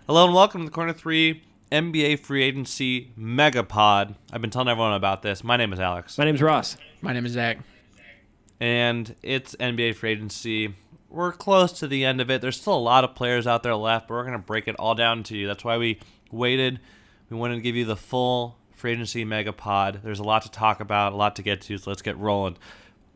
Hello and welcome to the Corner 3 NBA Free Agency Megapod. I've been telling everyone about this. My name is Alex. My name's Ross. My name is Zach. And it's NBA Free Agency. We're close to the end of it. There's still a lot of players out there left, but we're going to break it all down to you. That's why we waited. We wanted to give you the full Free Agency Megapod. There's a lot to talk about, a lot to get to, so let's get rolling.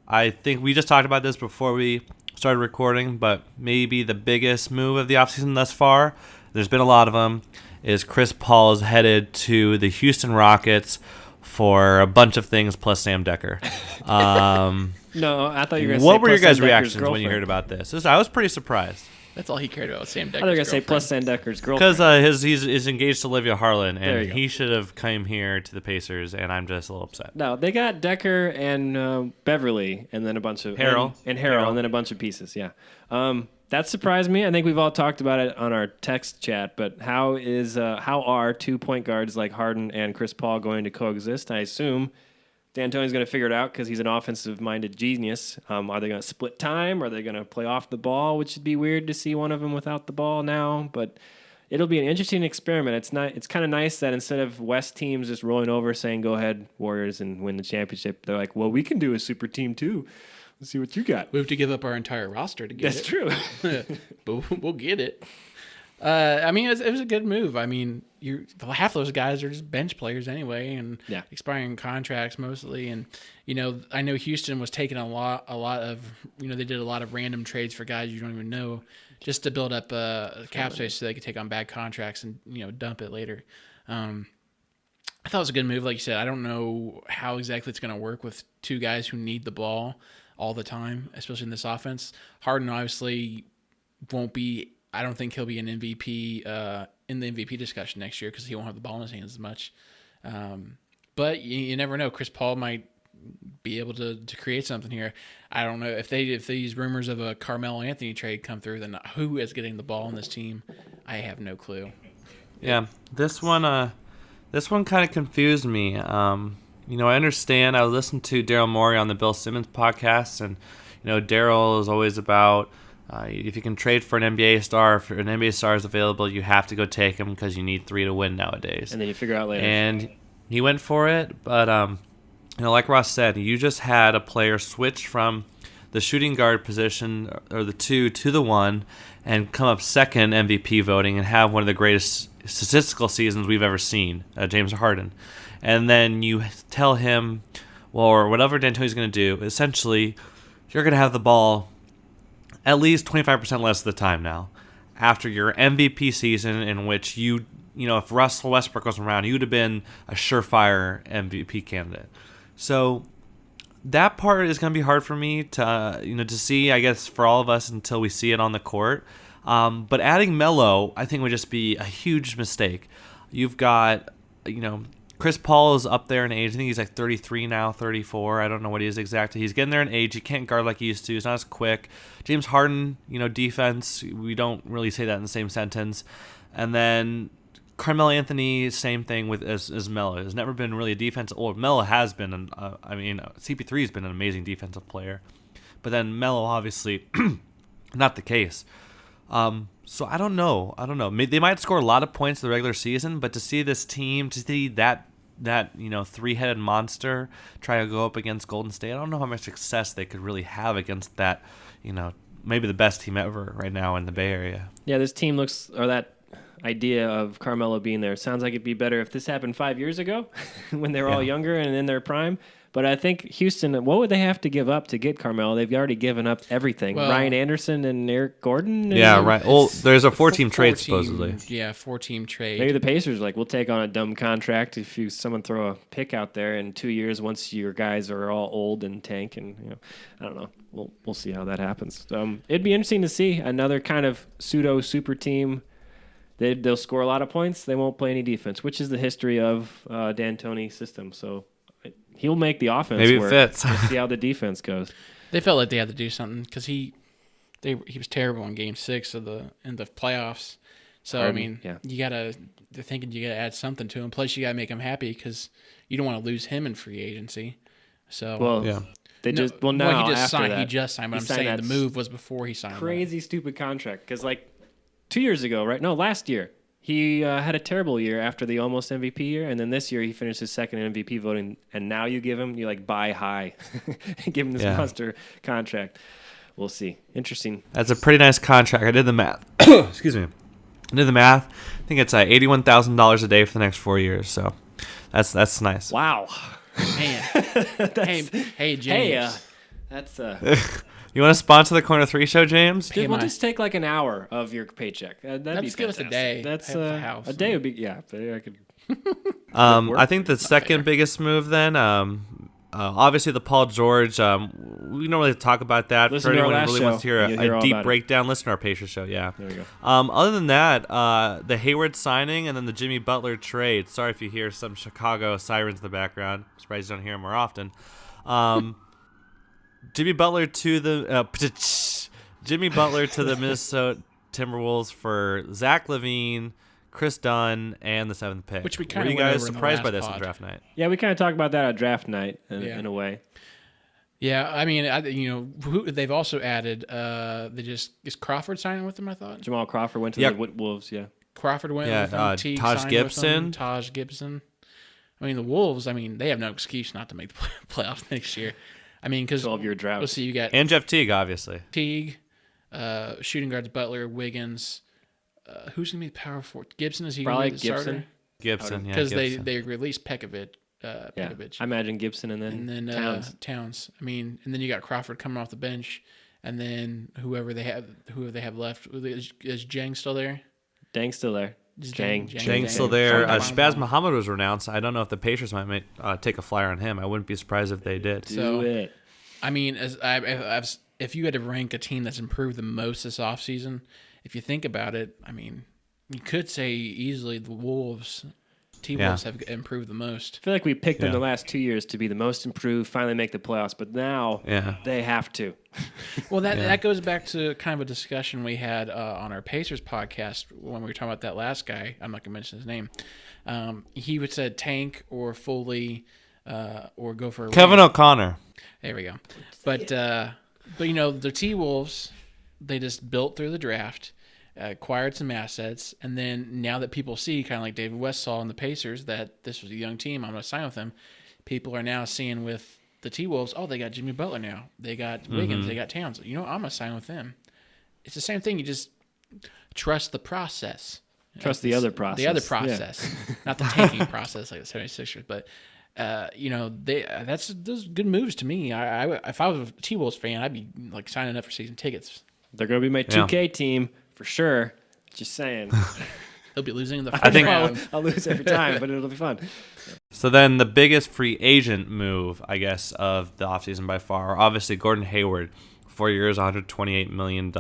I think we just talked about this before we started recording, but maybe the biggest move of the offseason thus far, there's been a lot of them, is Chris Paul is headed to the Houston Rockets for a bunch of things plus Sam Decker. No, I thought you were going to say What were your plus guys' Sam Decker's reactions when girlfriend. you heard about this? I was pretty surprised. That's all he cared about, Sam Decker's I thought you were going to say girlfriend. plus Sam Decker's girlfriend. Because he's engaged to Olivia Harlan, There you and go. he should have come here to the Pacers, and I'm just a little upset. No, they got Decker and Beverly, and then a bunch of Harrell. and Harrell, and then a bunch of pieces. Yeah, that surprised me. I think we've all talked about it on our text chat. But how are 2 point guards like Harden and Chris Paul going to coexist? I assume D'Antoni's going to figure it out because he's an offensive-minded genius. Are they going to split time? Are they going to play off the ball, which would be weird to see one of them without the ball now? But it'll be an interesting experiment. It's kind of nice that instead of West teams just rolling over saying, go ahead, Warriors, and win the championship, they're like, well, we can do a super team too. Let's see what you got. We have to give up our entire roster to get That's it. true. But we'll get it. I mean, it was a good move. I mean, half those guys are just bench players anyway, and Yeah. expiring contracts mostly. And I know Houston was taking a lot of they did a lot of random trades for guys you don't even know, just to build up cap space so they could take on bad contracts and dump it later. I thought it was a good move, like you said. I don't know how exactly it's going to work with two guys who need the ball all the time, especially in this offense. Harden obviously won't be. I don't think he'll be an MVP in the MVP discussion next year because he won't have the ball in his hands as much. But you never know. Chris Paul might be able to create something here. I don't know if these rumors of a Carmelo Anthony trade come through. Then who is getting the ball in this team? I have no clue. Yeah, this one kind of confused me. I understand. I listened to Daryl Morey on the Bill Simmons podcast, and Daryl is always about if you can trade for an NBA star, if an NBA star is available, you have to go take him because you need 3 to win nowadays. And then you figure out later. And he went for it, but like Ross said, you just had a player switch from the shooting guard position or the 2 to the 1 and come up second MVP voting and have one of the greatest statistical seasons we've ever seen, James Harden. And then you tell him, well, or whatever D'Antoni's going to do, essentially you're going to have the ball at least 25% less of the time now after your MVP season in which if Russell Westbrook was around, you would have been a surefire MVP candidate. So that part is going to be hard for me to see, I guess, for all of us until we see it on the court. But adding Melo, I think, would just be a huge mistake. You've got, Chris Paul is up there in age. I think he's like 33 now, 34. I don't know what he is exactly. He's getting there in age. He can't guard like he used to. He's not as quick. James Harden, defense, we don't really say that in the same sentence. And then Carmelo Anthony, same thing with as Melo. Has never been really a defensive. Well, Melo has been. CP3 has been an amazing defensive player, but then Melo obviously not the case. So I don't know. They might score a lot of points in the regular season, but to see this team, to see that three-headed monster try to go up against Golden State, I don't know how much success they could really have against that. Maybe the best team ever right now in the Bay Area. Yeah, this team that idea of Carmelo being there sounds like it'd be better if this happened 5 years ago when they were all younger and in their prime. But I think Houston, what would they have to give up to get Carmelo? They've already given up everything. Well, Ryan Anderson and Eric Gordon? Yeah, right. Well, there's a 4-team trade, supposedly. Yeah, 4-team trade. Maybe the Pacers are like, we'll take on a dumb contract if someone throw a pick out there in 2 years once your guys are all old and tank. And I don't know. We'll see how that happens. It'd be interesting to see another kind of pseudo super team. They'll score a lot of points. They won't play any defense, which is the history of D'Antoni's system. So he'll make the offense Maybe it work. fits. We'll see how the defense goes. They felt like they had to do something because he was terrible in Game 6 of the playoffs. So Harden, they're thinking you got to add something to him. Plus, you got to make him happy because you don't want to lose him in free agency. So He just signed. that, He just signed. But I'm signed saying that the move was before he signed. crazy stupid contract because 2 years ago, right? No, last year. He had a terrible year after the almost MVP year, and then this year he finished his second in MVP voting, and now you buy high and give him this monster contract. We'll see. Interesting. That's a pretty nice contract. I did the math. Excuse me. I did the math. I think it's $81,000 a day for the next 4 years. So that's nice. Wow. Man. hey, James. That's You want to sponsor the Corner 3 show, James? We'll just take like an hour of your paycheck. That'd be give us a fantastic. day. That's house. a day would be I could. I think the second biggest move then, obviously the Paul George. We don't really talk about that. Listen For to our anyone who last really wants to hear show. a deep breakdown, listen to our Pacers show. Yeah. There we go. Other than that, the Hayward signing and then the Jimmy Butler trade. Sorry if you hear some Chicago sirens in the background. I'm surprised you don't hear them more often. Jimmy Butler to the Minnesota Timberwolves for Zach LaVine, Chris Dunn, and the 7th pick. Which we were kind you of went guys over in the surprised by last this on pod. draft night? Yeah, we kind of talked about that at draft night in a way. Yeah, I mean, they've also added. Is Crawford signing with them? I thought Jamal Crawford went to the Wolves. Yeah, Crawford went with them. Teague Taj signed Gibson. with them, Taj Gibson. I mean, the Wolves. I mean, they have no excuse not to make the playoffs next year. I mean, because 12-year drought. We'll see. You got And Jeff Teague, obviously. Teague, shooting guards Butler, Wiggins. Who's gonna be the power forward? Gibson, is he Probably gonna be the starter? Gibson, yeah. Because Gibson. they released Pekovic. Yeah, I imagine Gibson and then Towns. I mean, and then you got Crawford coming off the bench, and then whoever they have left is Jang still there? Dang's still there. Jang's still there. Shabazz Muhammad was renounced. I don't know if the Pacers might take a flyer on him. I wouldn't be surprised if they did. Do it. I mean, if you had to rank a team that's improved the most this offseason, if you think about it, I mean, you could say easily the Wolves. T-Wolves have improved the most. I feel like we picked them the last 2 years to be the most improved, finally make the playoffs, but now they have to. Well, that goes back to kind of a discussion we had on our Pacers podcast when we were talking about that last guy. I'm not going to mention his name. He would said tank or fully or go for a Kevin win. O'Connor. There we go. But the T-Wolves, they just built through the draft. Acquired some assets, and then now that people see, kind of like David West saw in the Pacers, that this was a young team, I'm going to sign with them. People are now seeing with the T-Wolves, they got Jimmy Butler now. They got Wiggins. They got Towns. I'm going to sign with them. It's the same thing. You just trust the process. Trust the other process. The other process. Not the tanking process like the 76ers, but those good moves to me. If I was a T-Wolves fan, I'd be like signing up for season tickets. They're going to be my 2K team. For sure. Just saying. He'll be losing in the I think I'll lose every time, but it'll be fun. So then the biggest free agent move, I guess, of the offseason by far, obviously Gordon Hayward, 4 years, $128 million.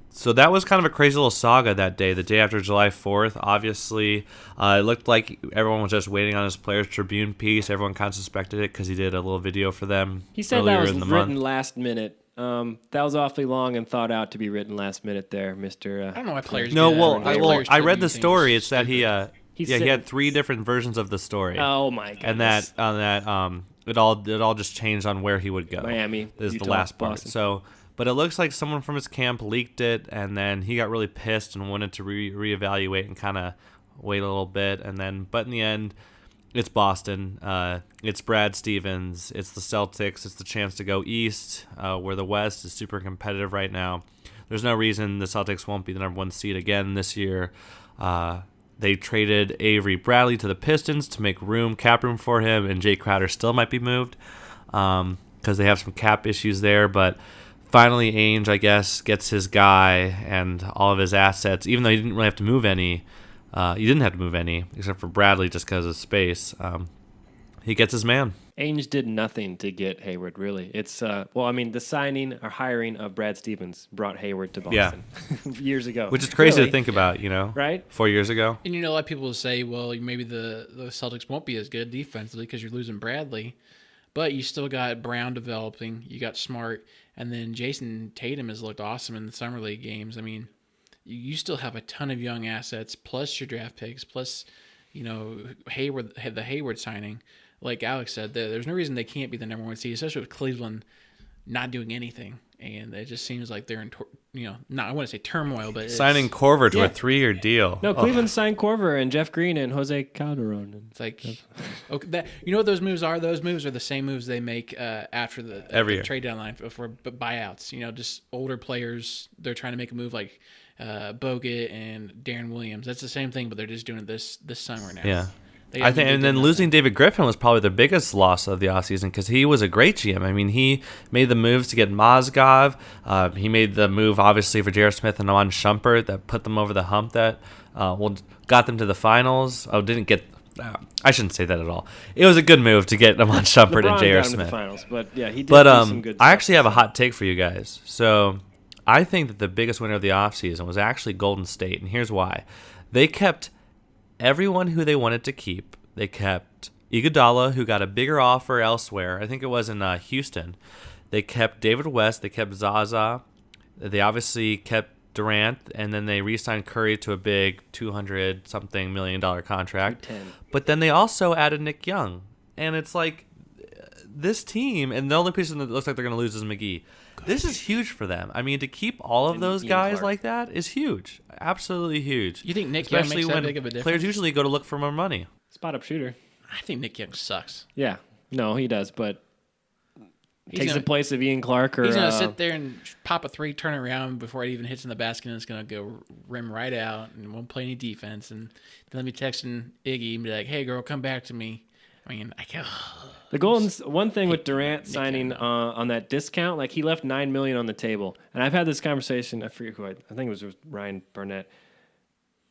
So that was kind of a crazy little saga that day, the day after July 4th. Obviously, it looked like everyone was just waiting on his Players Tribune piece. Everyone kind of suspected it because he did a little video for them. He said earlier that was in the written month. last minute. That was awfully long and thought out to be written last minute there, Mr. I don't know why players. No, do that. well, I read Tribune the thing story. is It's that he had 3 different versions of the story. Oh my goodness. And it all just changed on where he would go. Miami is Utah, the last part. Boston. So, but it looks like someone from his camp leaked it, and then he got really pissed and wanted to reevaluate and kind of wait a little bit, but in the end, it's Boston. It's Brad Stevens. It's the Celtics. It's the chance to go east, where the West is super competitive right now. There's no reason the Celtics won't be the number 1 seed again this year. They traded Avery Bradley to the Pistons to make cap room for him, and Jay Crowder still might be moved because they have some cap issues there. But finally, Ainge, I guess, gets his guy and all of his assets, even though he didn't really have to move any. He didn't have to move any, except for Bradley, just because of space. He gets his man. Ainge did nothing to get Hayward, really. It's the signing or hiring of Brad Stevens brought Hayward to Boston years ago. Which is crazy really. to think about, right? 4 years ago. And a lot of people will say, well, maybe the Celtics won't be as good defensively because you're losing Bradley, but you still got Brown developing, you got Smart, and then Jason Tatum has looked awesome in the summer league games. I mean, you still have a ton of young assets, plus your draft picks, plus Hayward, the Hayward signing. Like Alex said, there's no reason they can't be the number 1 seed, especially with Cleveland not doing anything. and it just seems like they're in, not I want to say turmoil, but Signing Corver to Yeah. a 3-year deal. No, Cleveland signed Corver and Jeff Green and Jose Calderon. It's like, okay, what those moves are? Those moves are the same moves they make after Every the year. trade deadline for buyouts. Just older players. They're trying to make a move like Bogut and Darren Williams. That's the same thing, but they're just doing it this summer now. Yeah. They I haven't think, really and done then nothing. losing David Griffin was probably the biggest loss of the offseason because he was a great GM. I mean, he made the moves to get Mozgov. He made the move, obviously, for J.R. Smith and Amon Shumpert that put them over the hump that got them to the finals. Didn't get. I shouldn't say that at all. It was a good move to get Amon Shumpert and LeBron J.R. got him to the Smith. finals, but yeah, he did But do some good I stuff. actually have a hot take for you guys. So I think that the biggest winner of the offseason was actually Golden State, and here's why. They kept everyone who they wanted to keep. They kept Iguodala, who got a bigger offer elsewhere. I think it was in Houston. They kept David West. They kept Zaza. They obviously kept Durant, and then they re-signed Curry to a big $200-something million contract. 210. But then they also added Nick Young. And it's like this team, and the only person that looks like they're going to lose is McGee. This is huge for them. I mean, to keep all of And those Ian guys Clark. like that is huge. Absolutely huge. You think Nick Young Especially makes that when big of a difference? players usually go to look for more money. Spot up shooter. I think Nick Young sucks. Yeah. No, he does, but He's takes gonna- the place of Ian Clark or He's gonna sit there and pop a three, turn around before it even hits in the basket, and it's gonna go rim right out, and won't play any defense. And then be texting Iggy and be like, "Hey, girl, come back to me." I mean, I can't. the Golden. One thing with Durant Nick signing Young. on that discount, like he left $9 million on the table, and I've had this conversation. I forget who I think it was with Ryan Barnett.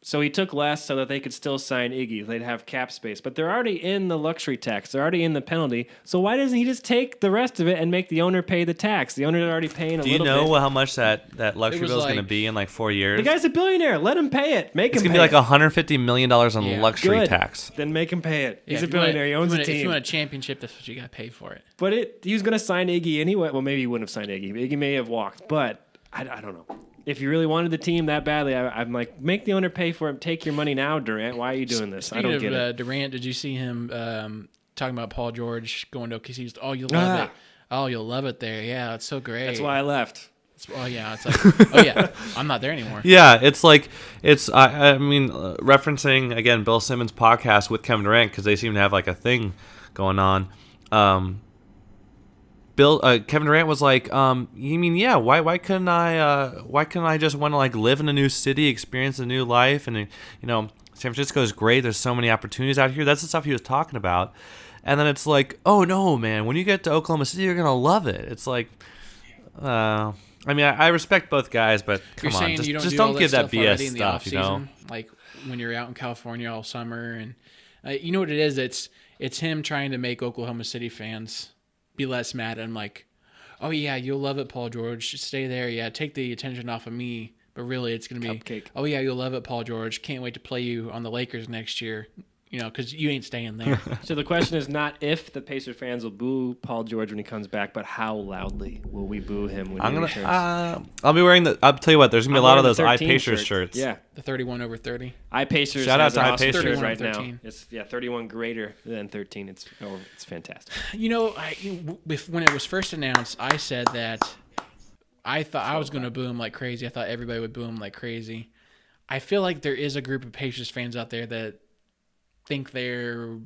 So he took less so that they could still sign Iggy. They'd have cap space. But they're already in the luxury tax. They're already in the penalty. So why doesn't he just take the rest of it and make the owner pay the tax? The owner's already paying a Do you little know bit. how much that luxury was bill is going to like- be in like 4 years? The guy's a billionaire. Let him pay it. Make It's him going to pay be like $150 million on Yeah. luxury Good. tax. Then make him pay it. He's Yeah, a if you want- billionaire. He owns a If you team. want a championship, that's what you got to pay for it. But he was going to sign Iggy anyway. Well, maybe he wouldn't have signed Iggy. Iggy may have walked. But I don't know. If you really wanted the team that badly, I'm like, make the owner pay for it. Take your money now, Durant. Why are you doing this? I Speaking don't of get it. Durant, did you see him talking about Paul George going to OKC? Oh, you'll love it. Oh, you'll love it there. Yeah, it's so great. That's why I left. Oh yeah, it's like, oh yeah, I'm not there anymore. Yeah, it's like I mean, referencing again Bill Simmons' podcast with Kevin Durant because they seem to have like a thing going on. Kevin Durant was like, you mean yeah? Why couldn't I just want to like live in a new city, experience a new life, and San Francisco is great. There's so many opportunities out here. That's the stuff he was talking about. And then it's like, oh no, man, when you get to Oklahoma City, you're gonna love it. It's like, I mean, I respect both guys, but come You're on, saying just, you don't just do all don't give that stuff already BS in the stuff, you know. off-season? Like when you're out in California all summer, and you know what it is? It's him trying to make Oklahoma City fans be less mad. I'm like, oh yeah, you'll love it, Paul George. Just stay there. Yeah, take the attention off of me. But really, it's gonna be, Cupcake. oh yeah, you'll love it, Paul George. Can't wait to play you on the Lakers next year. Because you ain't staying there. So the question is not if the Pacer fans will boo Paul George when he comes back, but how loudly will we boo him when I'm he gonna. returns? I'll be wearing the. I'll tell you what. There's gonna be I'm a lot of wearing those the 13 iPacers shirt. shirts. Yeah, The 31/30. iPacers. Shout out has to an awesome iPacers. shirt 31 right now. 13. It's 31 greater than 13. It's fantastic. When it was first announced, I said that I thought I was going to boo him like crazy. I thought everybody would boo him like crazy. I feel like there is a group of Pacers fans out there that think they're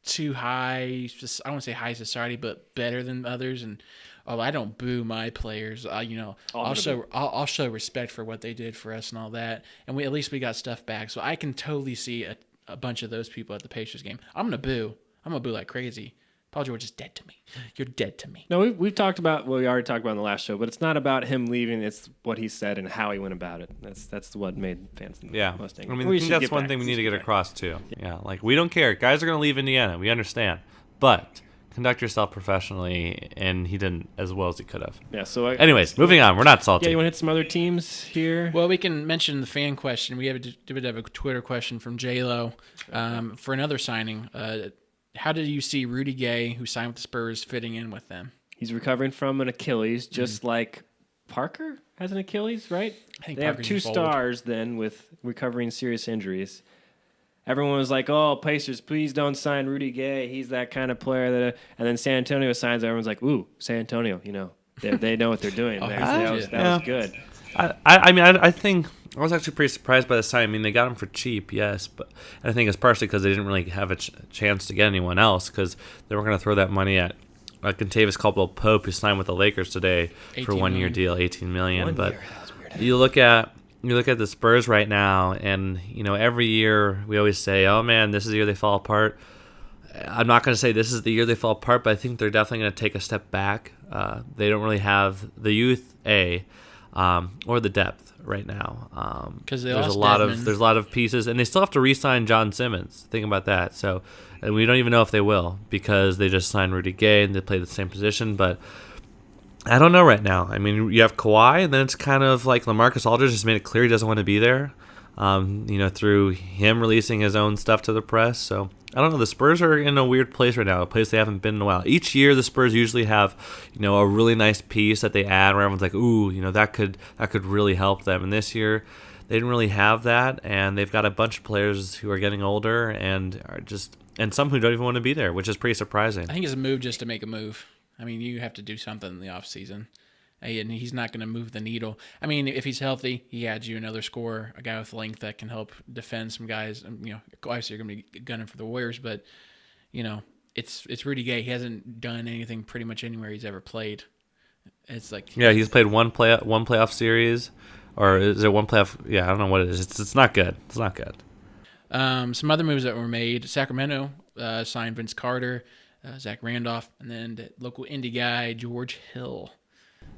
too high. I won't say high society, but better than others. And I don't boo my players. I'll show respect for what they did for us and all that. And at least we got stuff back. So I can totally see a bunch of those people at the Pacers game. I'm gonna boo like crazy. Paul George is dead to me. You're dead to me. No, we've talked about we already talked about in the last show, but it's not about him leaving. It's what he said and how he went about it. That's what made fans Yeah, most I angry. mean, We I think should that's get one back. thing we We need to should get get back. across too. Yeah, like we don't care. Guys are gonna leave Indiana. We understand, but conduct yourself professionally, and he didn't as well as he could have. Yeah. So Anyways, moving on. We're not salty. Yeah, you want to hit some other teams here? Well, we can mention the fan question. We did have a Twitter question from J-Lo for another signing. How did you see Rudy Gay, who signed with the Spurs, fitting in with them? He's recovering from an Achilles, just like Parker has an Achilles, right? I think They have Parker's two just old. stars then with recovering serious injuries. Everyone was like, "Oh, Pacers, please don't sign Rudy Gay. He's that kind of player that." And then San Antonio signs. Everyone's like, "Ooh, San Antonio, They know what they're doing. Oh, there. he's That legit. was good. I think I was actually pretty surprised by the sign. I mean, they got him for cheap, yes, but I think it's partially because they didn't really have a chance to get anyone else because they were going to throw that money at Contavious Caldwell-Pope, who signed with the Lakers today for 1 year deal, $18 million. 1 But year. That was weird. you look at the Spurs right now, and every year we always say, "Oh man, this is the year they fall apart." I'm not going to say this is the year they fall apart, but I think they're definitely going to take a step back. They don't really have the youth, or the depth right now. 'Cause they there's lost a lot Dedmon. there's a lot of pieces, and they still have to re-sign John Simmons. Think about that. So, and we don't even know if they will because they just signed Rudy Gay and they play the same position, but. I don't know right now. I mean, you have Kawhi, and then it's kind of like LaMarcus Aldridge just made it clear he doesn't want to be there, through him releasing his own stuff to the press. So, I don't know. The Spurs are in a weird place right now, a place they haven't been in a while. Each year, the Spurs usually have, a really nice piece that they add where everyone's like, ooh, that could really help them. And this year, they didn't really have that, and they've got a bunch of players who are getting older and some who don't even want to be there, which is pretty surprising. I think it's a move just to make a move. I mean, you have to do something in the offseason. And he's not going to move the needle. I mean, if he's healthy, he adds you another scorer, a guy with length that can help defend some guys. Obviously you're going to be gunning for the Warriors, but, it's Rudy Gay. He hasn't done anything pretty much anywhere he's ever played. It's like... Yeah, he's played one playoff series, or is it one playoff? Yeah, I don't know what it is. It's not good. It's not good. Some other moves that were made. Sacramento signed Vince Carter, Zach Randolph, and then the local indie guy, George Hill.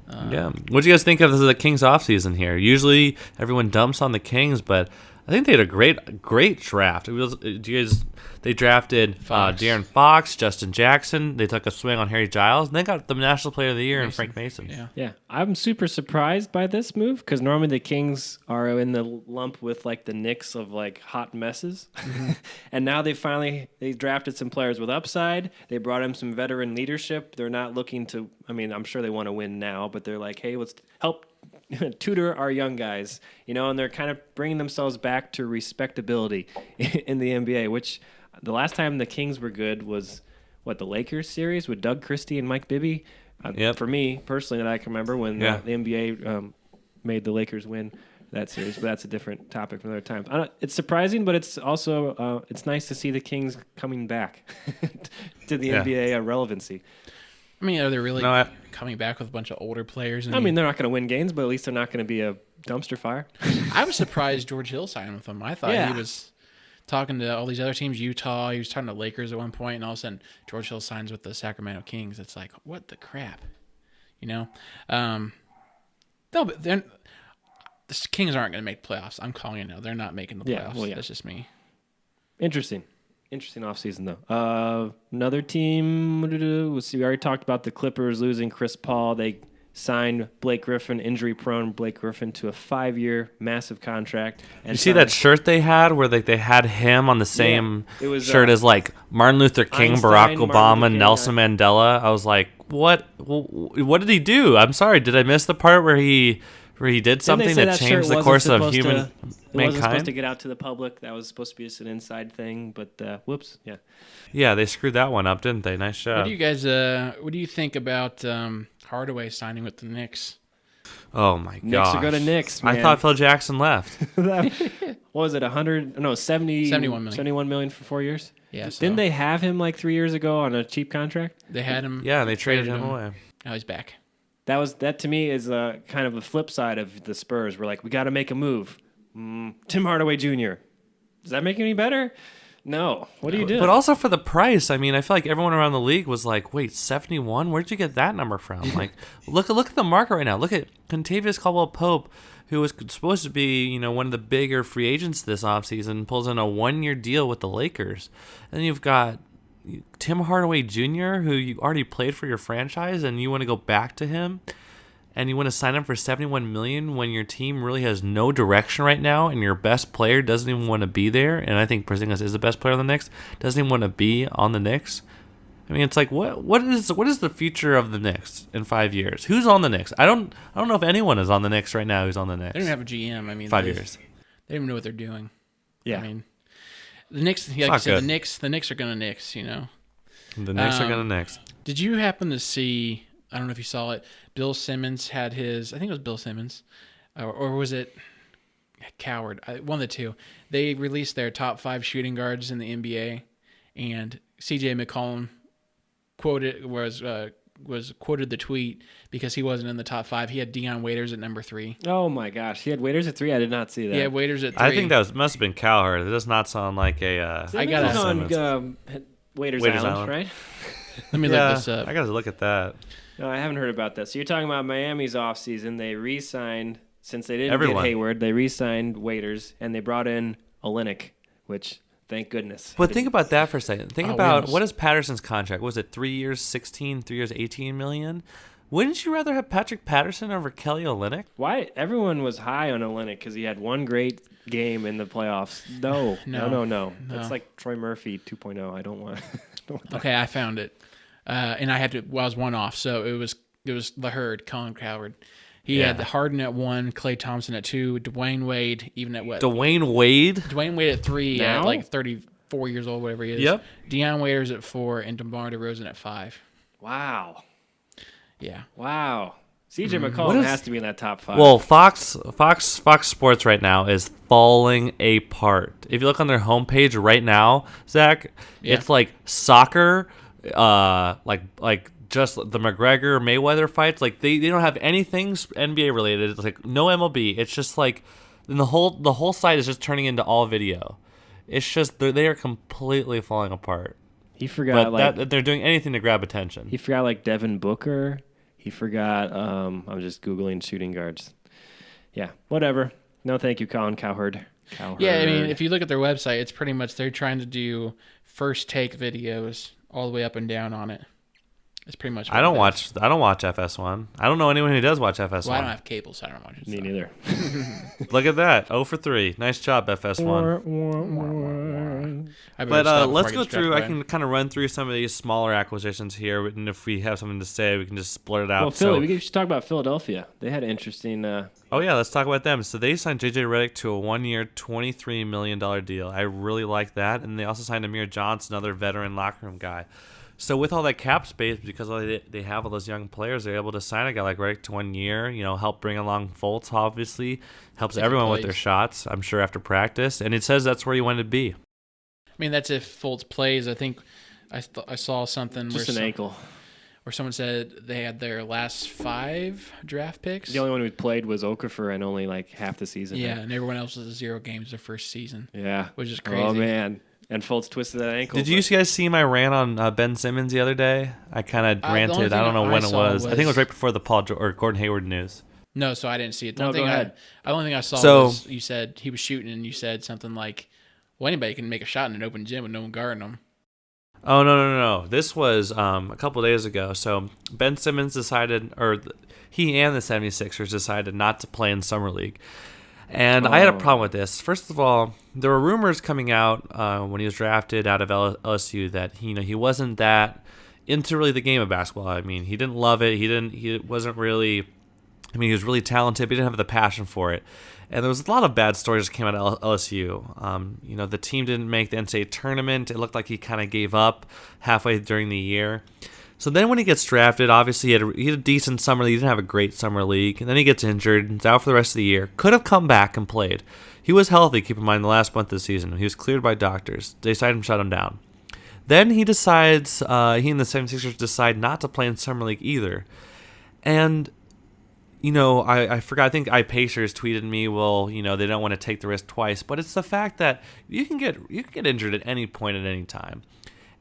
Yeah. What do you guys think of the Kings offseason here? Usually everyone dumps on the Kings, but I think they had a great draft. They drafted De'Aaron Fox, Justin Jackson. They took a swing on Harry Giles, and they got the National Player of the Year in Frank Mason. Yeah, I'm super surprised by this move because normally the Kings are in the lump with like the Knicks of like hot messes, and now they drafted some players with upside. They brought in some veteran leadership. They're not looking to. I mean, I'm sure they want to win now, but they're like, hey, let's help tutor our young guys, and they're kind of bringing themselves back to respectability in the NBA, which the last time the Kings were good was the Lakers series with Doug Christie and Mike Bibby. For me personally, that I can remember when the NBA made the Lakers win that series, but that's a different topic for another time. It's surprising, but it's also it's nice to see the Kings coming back to the NBA relevancy. I mean, are they really coming back with a bunch of older players? I mean, they're not going to win games, but at least they're not going to be a dumpster fire. I was surprised George Hill signed with them. I thought he was talking to all these other teams, Utah. He was talking to Lakers at one point, and all of a sudden George Hill signs with the Sacramento Kings. It's like, what the crap? No, but then the Kings aren't going to make playoffs. I'm calling it now. They're not making the playoffs. That's just me. Interesting offseason, though. Another team, let's see, we already talked about the Clippers losing Chris Paul. They signed Blake Griffin, injury-prone Blake Griffin, to a 5-year massive contract. And you see that shirt they had where they had him on the same shirt as like Martin Luther King, Einstein, Barack Obama, Nelson Mandela. I was like, what did he do? I'm sorry, did I miss the part where he did something that changed the course of mankind? It wasn't supposed to get out to the public. That was supposed to be just an inside thing, but whoops, yeah. Yeah, they screwed that one up, didn't they? Nice job. What do you think about Hardaway signing with the Knicks? Oh my gosh. Knicks are going to Knicks, man. I thought Phil Jackson left. What was it, 71 million for 4 years? Yeah. So Didn't they have him like 3 years ago on a cheap contract? They had him. Yeah, they traded him away. Now he's back. That to me is kind of a flip side of the Spurs. We're like, we got to make a move. Tim Hardaway Jr. Does that make it any better? No. What do you do? But also for the price. I mean, I feel like everyone around the league was like, wait, 71? Where'd you get that number from? Like, look at the market right now. Look at Contavious Caldwell-Pope, who was supposed to be, one of the bigger free agents this offseason, pulls in a 1-year deal with the Lakers. And then you've got Tim Hardaway Jr., who you already played for your franchise, and you want to go back to him, and you want to sign him for $71 million when your team really has no direction right now, and your best player doesn't even want to be there. And I think Porzingis is the best player on the Knicks. Doesn't even want to be on the Knicks. I mean, it's like what is the future of the Knicks in 5 years? Who's on the Knicks? I don't know if anyone is on the Knicks right now. Who's on the Knicks? They don't have a GM. I mean, 5 years. They don't even know what they're doing. Yeah. I mean, the Knicks. Like you said, the Knicks are gonna Knicks. The Knicks are gonna Knicks. Did you happen to see I don't know if you saw it. Bill Simmons had his. I think it was Bill Simmons, or was it Coward? One of the two. They released their top 5 shooting guards in the NBA, and C.J. McCollum was quoted the tweet because he wasn't in the top 5. He had Deion Waiters at number 3. Oh my gosh, he had Waiters at 3. I did not see that. Yeah, Waiters at 3. I think that must have been Cowherd. It does not sound like a. I got it on Waiters Waiters Island, Island. right? Let me look this up. I got to look at that. No, I haven't heard about that. So you're talking about Miami's offseason. They re-signed, since they didn't Everyone. get Hayward, they re-signed Waiters, and they brought in Olynyk, which, thank goodness. But think about that for a second. Think Oh, about Williams. what is Patterson's contract? Was it 3 years, 16, 3 years, 18 million? Wouldn't you rather have Patrick Patterson over Kelly Olynyk? Why everyone was high on Olynyk because he had one great game in the playoffs. No. That's like Troy Murphy 2.0. I don't want. Okay, I found it, and I had to. Well, I was one off, so it was the herd. Colin Cowherd. He had Harden at 1, Klay Thompson at 2, Dwayne Wade even at what? Dwayne Wade? Dwayne Wade at 3 Now? at like 34 years old, whatever he is. Yep. Deion Waiters at 4 and DeMar DeRozan at 5. Wow. Yeah. CJ McCollum has to be in that top 5. Well, Fox Sports right now is falling apart. If you look on their homepage right now, Zach, it's like soccer, like just the McGregor Mayweather fights. Like they don't have anything NBA related. It's like no MLB. It's just like and the whole site is just turning into all video. It's just they are completely falling apart. He forgot But they're doing anything to grab attention. He forgot like Devin Booker. He forgot. I'm just googling shooting guards. Yeah, whatever. No, thank you, Colin Cowherd. Yeah, I mean, if you look at their website, it's pretty much they're trying to do first take videos all the way up and down on it. It's pretty much. I don't watch FS1. I don't know anyone who does watch FS1. Well, I don't have cable, so I don't watch it. Me neither. Look at that. 0 for 3. Nice job, FS1. But let's go through. I can kind of run through some of these smaller acquisitions here, and if we have something to say, we can just blurt it out. Well, Philly, we should talk about Philadelphia. They had an interesting. Oh yeah, let's talk about them. So they signed JJ Redick to a 1-year, $23 million deal. I really like that, and they also signed Amir Johnson, another veteran locker room guy. So with all that cap space, because they have all those young players, they're able to sign a guy like Redick to 1 year. Help bring along Fultz. Obviously, helps everyone with their shots. I'm sure after practice, and it says that's where you want to be. I mean, that's if Fultz plays. I think I saw something just an ankle. Where someone said they had their last 5 draft picks. The only one who played was Okafor and only like half the season. Yeah, and everyone else was 0 games their first season. Yeah, which is crazy. Oh man. And Fultz twisted that ankle. Did you guys see my rant on Ben Simmons the other day? I kind of ranted. I don't know when it was. I think it was right before the Gordon Hayward news. No, so I didn't see it. No, go ahead. The only thing I saw was you said he was shooting, and you said something like, well, anybody can make a shot in an open gym with no one guarding them. Oh, no. This was a couple of days ago. So Ben Simmons decided, or he and the 76ers decided not to play in Summer League. And I had a problem with this. First of all, there were rumors coming out when he was drafted out of LSU that he wasn't that into really the game of basketball. I mean, he didn't love it. He wasn't really. I mean, he was really talented, but he didn't have the passion for it. And there was a lot of bad stories that came out of LSU. The team didn't make the NCAA tournament. It looked like he kind of gave up halfway during the year. So then when he gets drafted, obviously he had a decent summer league. He didn't have a great summer league. And then he gets injured. He's out for the rest of the year. Could have come back and played. He was healthy, keep in mind, the last month of the season. He was cleared by doctors. They decided to shut him down. Then he decides, he and the 76ers decide not to play in summer league either. And, I forgot, I think iPacers tweeted me, well, they don't want to take the risk twice. But it's the fact that you can get injured at any point at any time.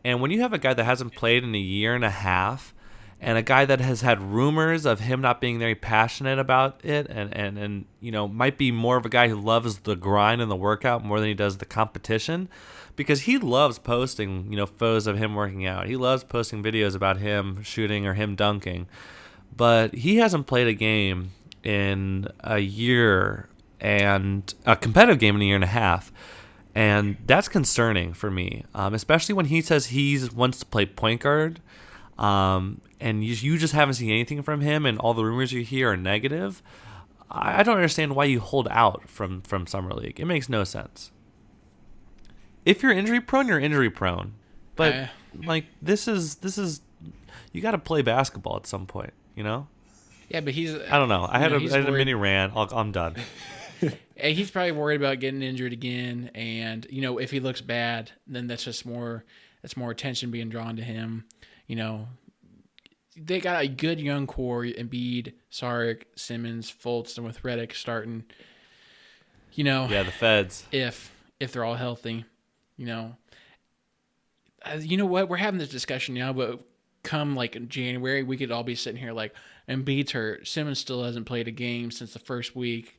And when you have a guy that hasn't played in a year and a half, and a guy that has had rumors of him not being very passionate about it, and might be more of a guy who loves the grind and the workout more than he does the competition, because he loves posting, photos of him working out. He loves posting videos about him shooting or him dunking. But he hasn't played a game in a year, and a competitive game in a year and a half. And that's concerning for me, especially when he says he wants to play point guard, and you just haven't seen anything from him, and all the rumors you hear are negative. I don't understand why you hold out from Summer League. It makes no sense. If you're injury prone, you're injury prone. But this is you got to play basketball at some point, Yeah, but he's. I don't know. I had he's a worried- mini rant. I'm done. He's probably worried about getting injured again, and if he looks bad, then that's just more. That's more attention being drawn to him. They got a good young core: Embiid, Saric, Simmons, Fultz, and with Redick starting. Yeah, the feds. If they're all healthy, you know what? We're having this discussion now, but come like January, we could all be sitting here like, Embiid's hurt. Simmons still hasn't played a game since the first week.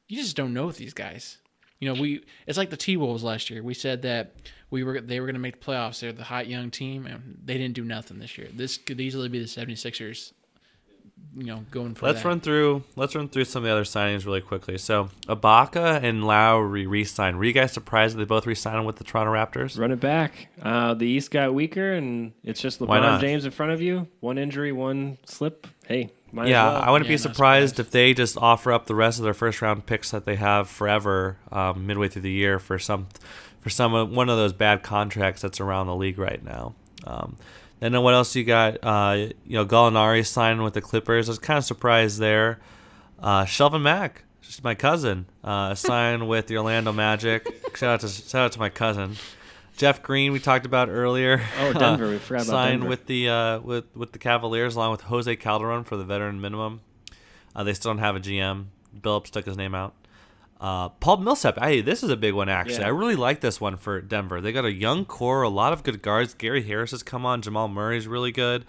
You just don't know with these guys. It's like the T-Wolves last year. We said that they were going to make the playoffs. They're the hot young team, and they didn't do nothing this year. This could easily be the 76ers, going for Let's run through some of the other signings really quickly. So Ibaka and Lowry re-signed. Were you guys surprised that they both re-signed with the Toronto Raptors? Run it back. The East got weaker, and it's just LeBron James in front of you. One injury, one slip. Hey, might as well. I wouldn't be surprised if they just offer up the rest of their first-round picks that they have forever midway through the year for one of those bad contracts that's around the league right now. And then what else you got? Gallinari signing with the Clippers. I was kind of surprised there. Shelvin Mack, just my cousin, signed with the Orlando Magic. Shout out to my cousin. Jeff Green, we talked about earlier. Oh, Denver. We forgot about signed Denver. with the Cavaliers along with Jose Calderon for the veteran minimum. They still don't have a GM. Billups took his name out. Paul Millsap. Hey, this is a big one, actually. Yeah. I really like this one for Denver. They got a young core, a lot of good guards. Gary Harris has come on. Jamal Murray's really good.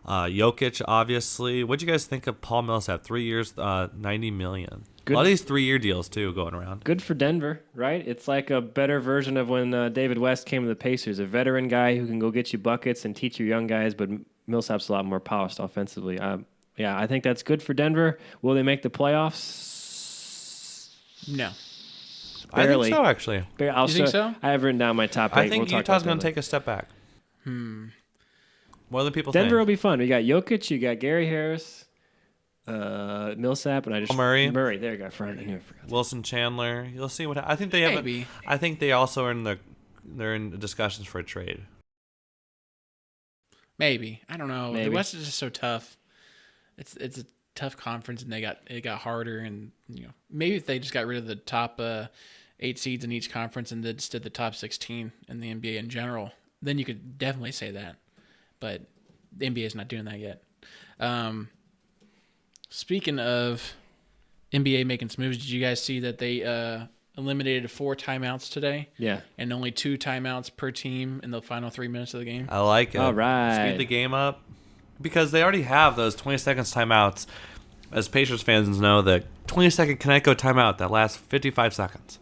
Jokic, obviously. What'd you guys think of Paul Millsap? 3 years, $90 million. Good. A lot of these 3-year deals, too, going around. Good for Denver, right? It's like a better version of when David West came to the Pacers. A veteran guy who can go get you buckets and teach your young guys, but Millsap's a lot more polished offensively. I think that's good for Denver. Will they make the playoffs? No. I Barely. think so, actually. You think so? I have written down my top 8. I think We'll talk Utah's about going that to take a step back. More than people Denver will think. be fun. We got Jokic, you got Gary Harris, Millsap, and Murray. There you go. Front. I knew I forgot. Wilson Chandler. You'll see what I think they have. Maybe. I think they also are they're in discussions for a trade. Maybe. I don't know. Maybe. The West is just so tough. It's a tough conference, and it got harder. And maybe if they just got rid of the top 8 seeds in each conference and just did the top 16 in the NBA in general, then you could definitely say that. But the NBA is not doing that yet. Speaking of NBA making some moves, did you guys see that they eliminated 4 timeouts today? Yeah. And only 2 timeouts per team in the final 3 minutes of the game? I like it. All right. Speed the game up. Because they already have those 20 seconds timeouts. As Pacers fans know, the 20-second Connecticut timeout that lasts 55 seconds.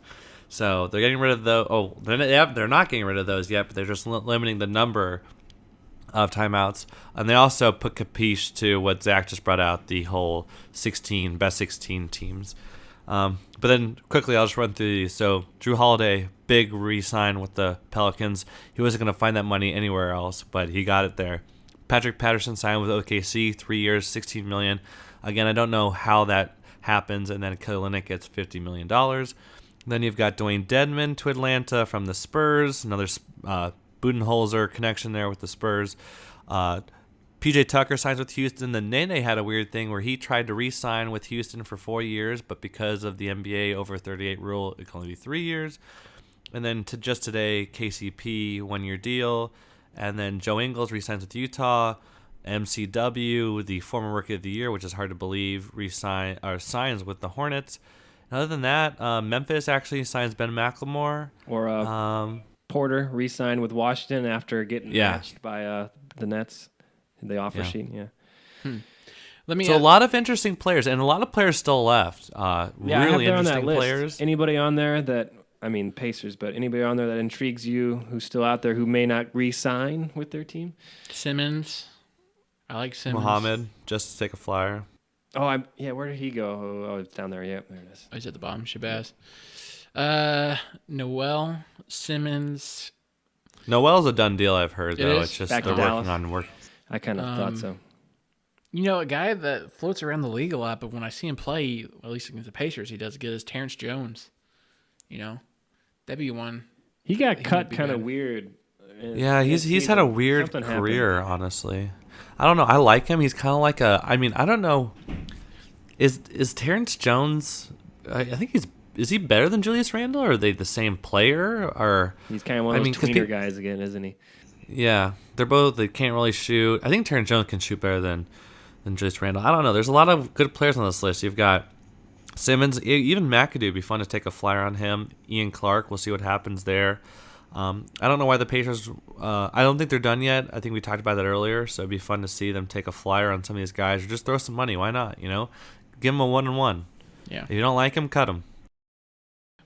So they're getting rid of those. Oh, they're not getting rid of those yet, but they're just limiting the number of timeouts. And they also put capiche to what Zach just brought out, the whole best 16 teams. But then quickly, I'll just run through these. So Drew Holiday, big re-sign with the Pelicans. He wasn't going to find that money anywhere else, but he got it there. Patrick Patterson signed with OKC, 3 years, $16 million. Again, I don't know how that happens. And then Kelly Olynyk gets $50 million. Then you've got Dwayne Dedmon to Atlanta from the Spurs. Another Budenholzer connection there with the Spurs. PJ Tucker signs with Houston. Then Nene had a weird thing where he tried to re-sign with Houston for 4 years, but because of the NBA over 38 rule, it can only be 3 years. And then just today, KCP, 1-year deal. And then Joe Ingles re-signs with Utah. MCW, the former Rookie of the Year, which is hard to believe, signs with the Hornets. And other than that, Memphis actually signs Ben McLemore. Or Porter re-signed with Washington after getting matched by the Nets. The offer sheet, So a lot of interesting players, and a lot of players still left. Really interesting players. Anybody on there that, Pacers, but anybody on there that intrigues you who's still out there who may not re-sign with their team? Simmons. I like Simmons. Muhammad, just to take a flyer. Oh, where did he go? Oh, it's down there. Yep, there it is. Oh, he's at the bottom. Shabazz. Noel, Simmons. Noel's a done deal, I've heard, though. is? It's just Back to they're Dallas. working on work. I kind of thought so. A guy that floats around the league a lot, but when I see him play, at least against the Pacers, he does good, is Terrence Jones. That'd be one. He got cut be kind of good. weird. Yeah, he's had a weird Something career, honestly. I don't know. I like him. He's kind of like a. I mean, I don't know. Is Terrence Jones? I think is he better than Julius Randle, or are they the same player? Or He's kind of one of those tweener guys again, isn't he? Yeah, they can't really shoot. I think Terrence Jones can shoot better than Julius Randle. I don't know. There's a lot of good players on this list. You've got Simmons, even McAdoo. It'd be fun to take a flyer on him. Ian Clark. We'll see what happens there. I don't know why the Pacers. I don't think they're done yet. I think we talked about that earlier. So it'd be fun to see them take a flyer on some of these guys, or just throw some money. Why not? Give them a 1-and-1. Yeah. If you don't like them, cut them.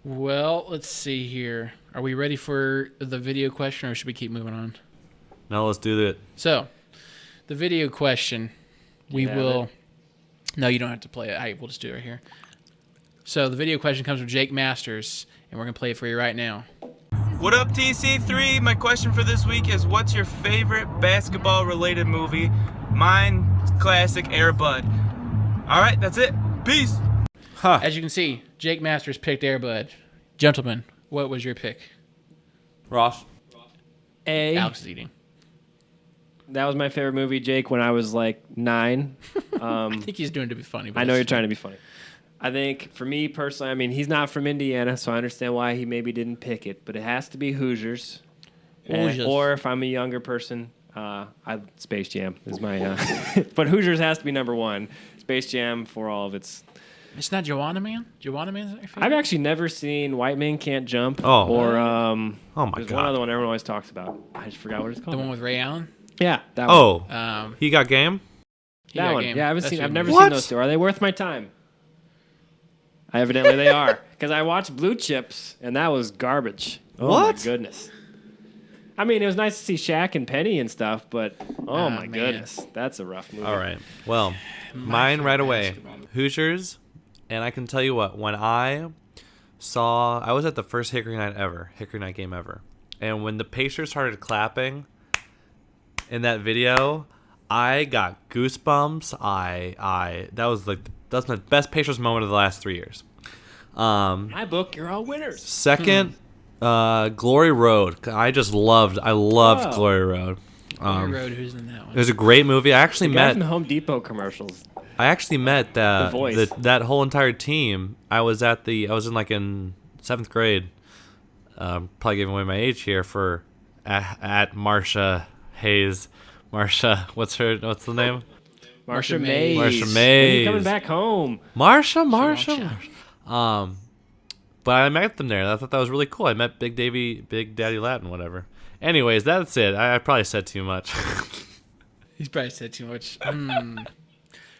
Well, let's see here. Are we ready for the video question, or should we keep moving on? No, let's do it. So, the video question, we will. No, you don't have to play it. We'll just do it right here. So the video question comes from Jake Masters, and we're gonna play it for you right now. What up, TC3? My question for this week is, what's your favorite basketball-related movie? Mine, classic Air Bud. All right, that's it. Peace. Huh. As you can see, Jake Masters picked Air Bud. Gentlemen, what was your pick? Ross. Alex is eating. That was my favorite movie, Jake, when I was like 9. I think he's doing it to be funny. But I know you're trying to be funny. I think for me personally, I mean, he's not from Indiana, so I understand why he maybe didn't pick it, but it has to be Hoosiers. Or if I'm a younger person, Space Jam is my. But Hoosiers has to be number 1. Space Jam for all of its. It's not Joanna Man? Joanna Man's your favorite? I've actually never seen White Man Can't Jump. Oh. Or Oh my there's God. one other one everyone always talks about. I just forgot what it's called. The one with Ray Allen? Yeah, that one. Oh. He got game. That one. Game. Yeah, That's I've what never it seen those two. Are they worth my time? Evidently they are. Because I watched Blue Chips, and that was garbage. Oh, What? my goodness. I mean, it was nice to see Shaq and Penny and stuff, but oh, my man. goodness. That's a rough movie. All right. Well, mine right away. Hoosiers. And I can tell you what, when I was at the first Hickory Night game ever. And when the Pacers started clapping in that video, I got goosebumps. That's my best Pacers moment of the last 3 years. My book, you're all winners. Second, Glory Road. I loved Glory Road. Glory Road, who's in that one? It was a great movie. I actually The guy met from the Home Depot commercials. The Voice. that whole entire team. I was in 7th grade. Probably giving away my age here for at Marsha Hayes. Marsha, what's the name? Marsha Mays. Marsha When Mays. you coming back home? Marsha. But I met them there. I thought that was really cool. I met Big Daddy Latin, whatever. Anyways, that's it. I probably said too much. He's probably said too much.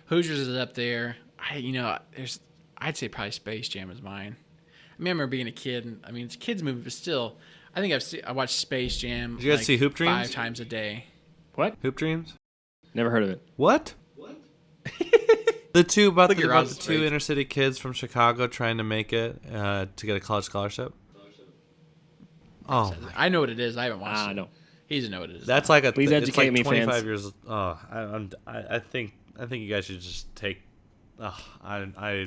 Hoosiers is up there. I'd say probably Space Jam is mine. I remember being a kid, and I mean it's a kid's movie, but still, I think I watched Space Jam. Did you guys see Hoop Dreams? 5 times a day. What? Hoop Dreams? Never heard of it. What? The two about Look at the Ross' two face. inner city kids from Chicago trying to make it to get a college scholarship. Oh, I know what it is. I haven't watched it. No. He doesn't know what it is. that's like Please it's educate like me, 25 fans. years. Oh, I think you guys should just take. Oh, Come on,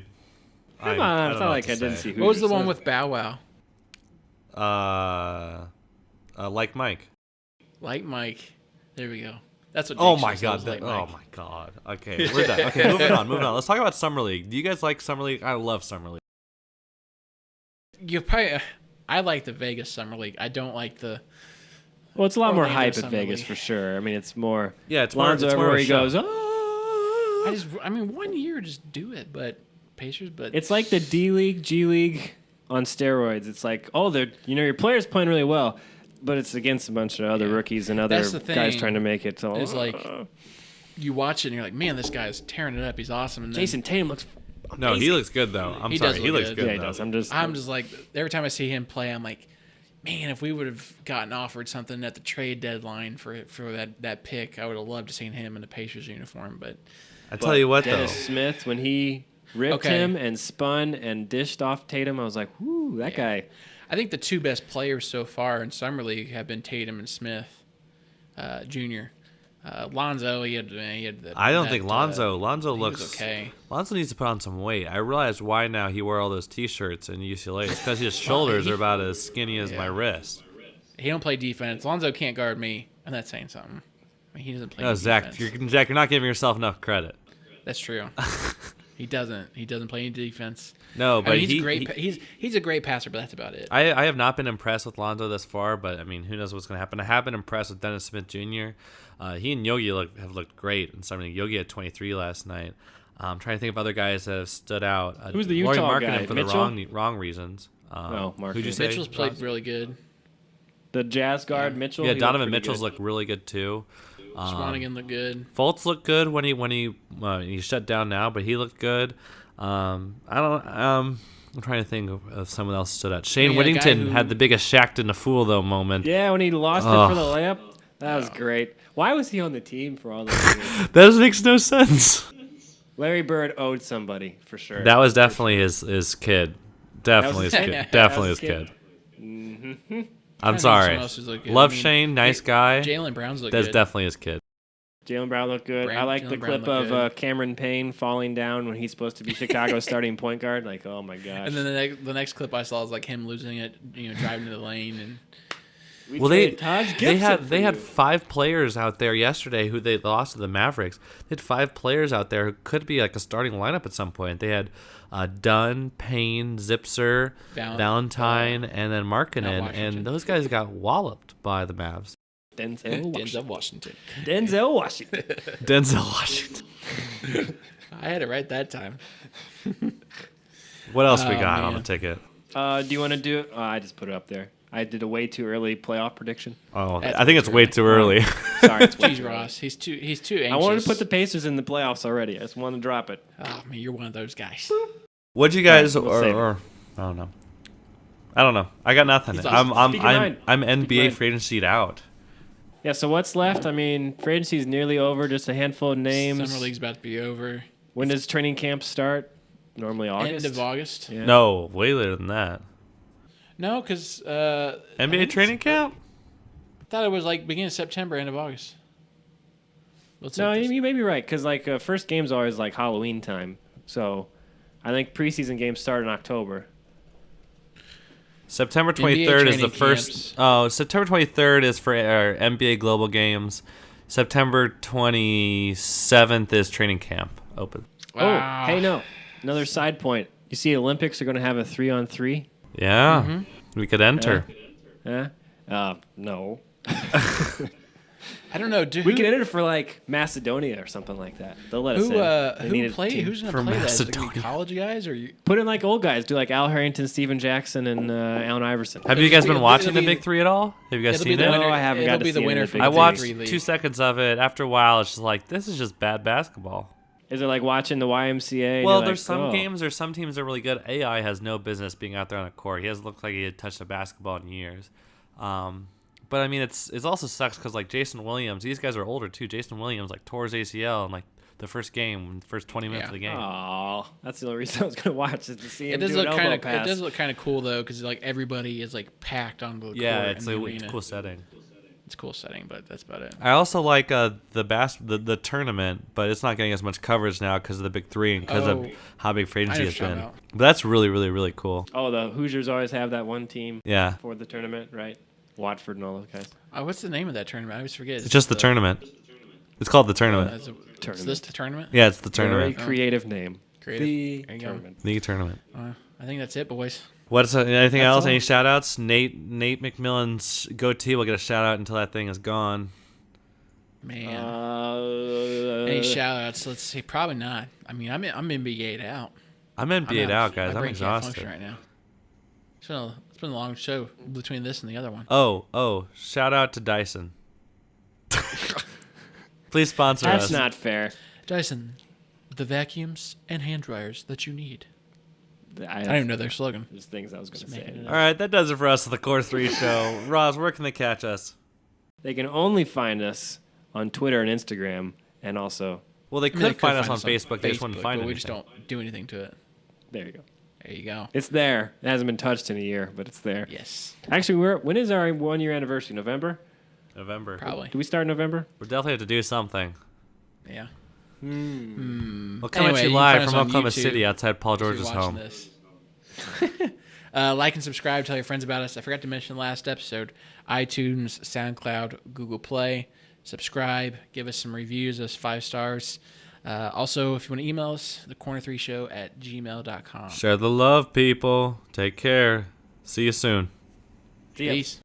don't it's know not what like to I didn't say. see Hoosiers. What was the one with Bow Wow? Like Mike. Like Mike. There we go. That's what. Oh Jake my says, God! Like Oh Mike. my God! Okay, we're done. Okay, moving on. Let's talk about Summer League. Do you guys like Summer League? I love Summer League. You probably. I like the Vegas Summer League. I don't like the. Well, it's a lot more Orlando hype at Summer Vegas League. for sure. I mean, it's more. Yeah, it's more. Lonzo It's more everywhere of a he show. goes. Oh! I mean, 1 year just do it, but Pacers. But It's like the D League, G League on steroids. It's like, your players playing really well, but it's against a bunch of other rookies and other That's the guys thing, trying to make it. So it's like you watch it and you're like, man, this guy's tearing it up. He's awesome. And then, Jason Tatum looks. No, he looks good though. I'm He sorry, does he look looks good. good. Yeah, he though. does. I'm just like, every time I see him play, I'm like, man, if we would have gotten offered something at the trade deadline for that pick, I would have loved to seen him in the Pacers uniform. But I tell you what Dennis though. Smith, when he ripped Okay. him and spun and dished off Tatum, I was like, whoo, that guy. I think the two best players so far in Summer League have been Tatum and Smith, Jr. Lonzo, he had the. I don't think Lonzo he looks was okay. Lonzo needs to put on some weight. I realize why now he wore all those T-shirts in UCLA. It's because his shoulders are about as skinny as my wrist. He don't play defense. Lonzo can't guard me, and that's saying something. I mean, he doesn't play. No, any Zach, defense. you're not giving yourself enough credit. That's true. He doesn't. He doesn't play any defense. No, but I mean, he's a great passer, but that's about it. I have not been impressed with Lonzo thus far, but I mean, who knows what's going to happen. I have been impressed with Dennis Smith Jr. He and Yogi have looked great. And so, I mean, Yogi had 23 last night. I'm trying to think of other guys that have stood out. Who's the Lauri Utah Markkanen guy? for Mitchell? the wrong reasons. Markkanen. Who'd you say? Mitchell's played Ross? really good. The Jazz guard, Mitchell. Yeah, he Donovan looked pretty Mitchell's good. looked really good too. Swanigan looked good. Fultz looked good when he shut down now, but he looked good. I'm trying to think of someone else stood out. Shane Yeah, Whittington who- had the biggest Shacked in the fool though moment. Yeah, when he lost it for the layup. That was great. Why was he on the team for all those years? That makes no sense. Larry Bird owed somebody for sure. That was definitely his kid. Definitely his his kid. kid. Definitely That his was kid. Mm-hmm. I'm sorry. someone else who's looked good. Love I mean, Shane, nice guy. Jalen Brown's looked That's good. definitely his kid. Jalen Brown looked good. I like the Jalen Brown clip looked of good. Cameron Payne falling down when he's supposed to be Chicago's starting point guard. Like, oh my gosh. And then the next clip I saw was like him losing it, driving to the lane, and We Well, traded Taj Gibson they for had you. 5 players out there yesterday who they lost to the Mavericks. They had 5 players out there who could be like a starting lineup at some point. They had Dunn, Payne, Zipser, Valentine, and then Markkanen, Washington. and those guys got walloped by the Mavs. Denzel Washington. Denzel Washington. Denzel Washington. I had it right that time. What else we Oh, got on the man. ticket? Do you want to do it? Oh, I just put it up there. I did a way too early playoff prediction. Oh, That's I think it's way too early. Sorry, it's way Jeez, too early. Ross, he's too anxious. I wanted to put the Pacers in the playoffs already. I just wanted to drop it. Oh man, you're one of those guys. What'd you guys All right, we'll save it. or I don't know. I got nothing. He's I'm awesome. Speak your mind. NBA mind. free agency out. Yeah, so what's left? I mean, free agency is nearly over. Just a handful of names. Summer league's about to be over. When does training camp start? Normally August. End of August. Yeah. No, way later than that. No, because NBA training camp? I thought it was like beginning of September, end of August. Let's No, look this- you may be right because like first game's always like Halloween time. So I think preseason games start in October. September NBA 23rd is the training first. camps. Oh, September 23rd is for our NBA Global Games. September 27th is training camp open. Wow. Oh, hey, no. Another side point. You see, Olympics are going to have a 3-on-3. Yeah, Mm-hmm. we could enter. Yeah. No. I don't know. Dude, We could enter for like Macedonia or something like that. They'll let us in. They need who a play? team. Who's for gonna play that? Is it gonna be Macedonia. college guys or you? Put in like old guys. Do like Al Harrington, Steven Jackson, and Allen Iverson. Have you guys been It'll watching the be- Big Three at all? Have you guys It'll be seen the it? No, winner. I haven't It'll got to be see the any winner of the for Big I the Three. watched Three league. 2 seconds of it. After a while, it's just like, this is just bad basketball. Is it like watching the YMCA? Well, You're there's like, some oh. games or some teams that are really good. AI has no business being out there on a court. He doesn't look like he had touched a basketball in years. But I mean, it's also sucks because like Jason Williams, these guys are older too. Jason Williams like tore his ACL in like the first game, first 20 minutes Yeah. of the game. Oh, that's the only reason I was going to watch is to see It him does do an look elbow kind of. pass. It does look kind of cool though, because like everybody is like packed onto the Yeah, court it's in a the arena. cool setting. It's a cool setting, but that's about it. I also like the tournament, but it's not getting as much coverage now because of the Big Three and because Oh. of how big free agency I know has what you're been. talking But that's really, really, really cool. Oh, the Hoosiers always have that one team Yeah, for the tournament, right? Watford and all those guys. What's the name of that tournament? I always forget. it's just the tournament. It's called the tournament. Is this the tournament? Yeah, it's the Very tournament. creative name. Creative. The There you go. tournament. The tournament. I think that's it, boys. What's anything That's else? all. Any shout outs? Nate McMillan's goatee will get a shout out until that thing is gone. Man. Uh, Any shout outs? Let's see. Probably not. I mean, I'm NBA'd out. I'm NBA'd out, guys. My I'm brain can't function exhausted. right now. It's been a long show between this and the other one. Oh, shout out to Dyson. Please sponsor That's us. not fair. Dyson, the vacuums and hand dryers that you need. I I don't even know their slogan. There's things I was going to Just making say. it All right, that does it for us at the Core 3 show. Roz, where can they catch us? They can only find us on Twitter and Instagram, and also Well, they I mean, they could find us on Facebook. They just wouldn't Facebook, find but anything. we just don't do anything to it. there you go. There you go. It's there. It hasn't been touched in a year, but it's there. Yes, Actually, when is our 1 year anniversary? November? November. probably. Do we start in November? We definitely have to do something. Yeah. We'll come Anyway, at you you can live find us from on Oklahoma YouTube City outside Paul If you're George's watching home. this. Like and subscribe. Tell your friends about us. I forgot to mention last episode: iTunes, SoundCloud, Google Play, subscribe, give us some reviews, those 5 stars. Also, if you want to email us, thecorner3show@gmail.com. Share the love, people. Take care. See you soon. See ya. Peace.